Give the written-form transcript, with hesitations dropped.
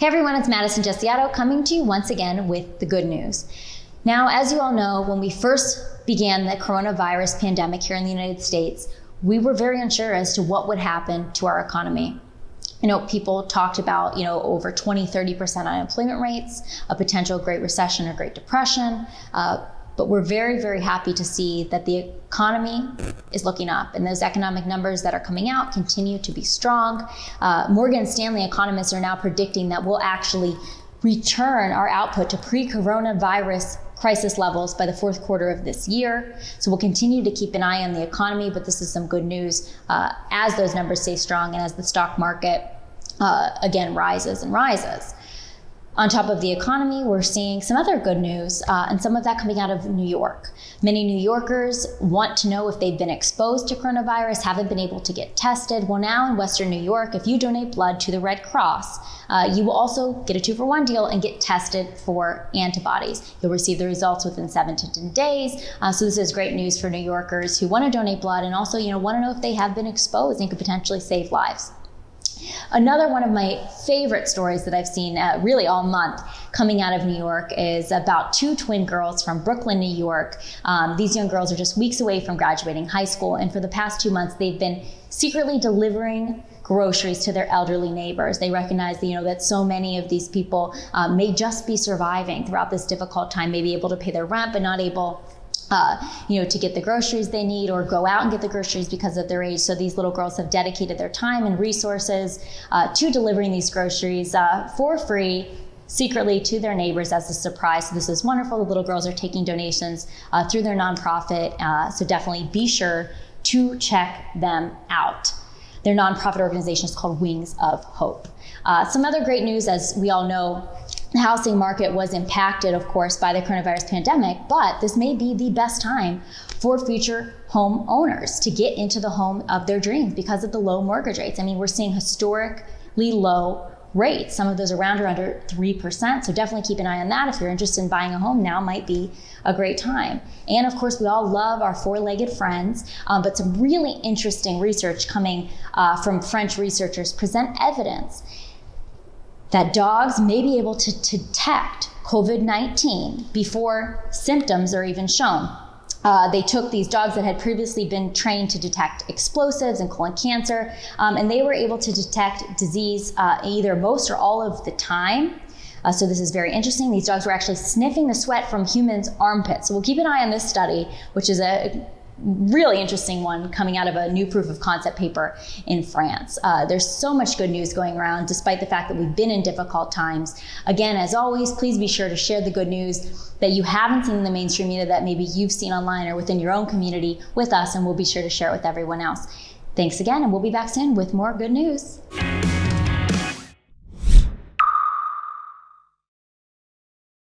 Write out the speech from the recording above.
Hey everyone, it's Madison Gesiotto coming to you once again with the good news. Now, as you all know, when we first began the coronavirus pandemic here in the United States, we were very unsure as to what would happen to our economy. People talked about, over 20-30% unemployment rates, a potential Great Recession or Great Depression. But we're very, very happy to see that the economy is looking up, and those economic numbers that are coming out continue to be strong. Morgan Stanley economists are now predicting that we'll actually return our output to pre-coronavirus crisis levels by the fourth quarter of this year. So we'll continue to keep an eye on the economy, but this is some good news as those numbers stay strong and as the stock market again rises and rises. On top of the economy, we're seeing some other good news, and some of that coming out of New York. Many New Yorkers want to know if they've been exposed to coronavirus, haven't been able to get tested. Well, now in Western New York, if you donate blood to the Red Cross, you will also get a 2-for-1 deal and get tested for antibodies. You'll receive the results within 7 to 10 days. So this is great news for New Yorkers who want to donate blood and also, want to know if they have been exposed and could potentially save lives. Another one of my favorite stories that I've seen really all month coming out of New York is about 2 twin girls from Brooklyn, New York. These young girls are just weeks away from graduating high school, and for the past 2 months, they've been secretly delivering groceries to their elderly neighbors. They recognize that so many of these people may just be surviving throughout this difficult time, may be able to pay their rent, but not able to get the groceries they need or go out and get the groceries because of their age. So these little girls have dedicated their time and resources to delivering these groceries for free, secretly to their neighbors as a surprise. So this is wonderful. The little girls are taking donations through their nonprofit. So definitely be sure to check them out. Their nonprofit organization is called Wings of Hope. Some other great news, as we all know, the housing market was impacted, of course, by the coronavirus pandemic, but this may be the best time for future home owners to get into the home of their dreams because of the low mortgage rates. I mean, we're seeing historically low rates. Some of those around or under 3%. So definitely keep an eye on that. If you're interested in buying a home, now might be a great time. And of course, we all love our four-legged friends, but some really interesting research coming from French researchers present evidence that dogs may be able to detect COVID-19 before symptoms are even shown. They took these dogs that had previously been trained to detect explosives and colon cancer, and they were able to detect disease either most or all of the time. So this is very interesting. These dogs were actually sniffing the sweat from humans' armpits. So we'll keep an eye on this study, which is a really interesting one coming out of a new proof of concept paper in France. There's so much good news going around despite the fact that we've been in difficult times. Again, as always, please be sure to share the good news that you haven't seen in the mainstream media that maybe you've seen online or within your own community with us, and we'll be sure to share it with everyone else. Thanks again, and we'll be back soon with more good news.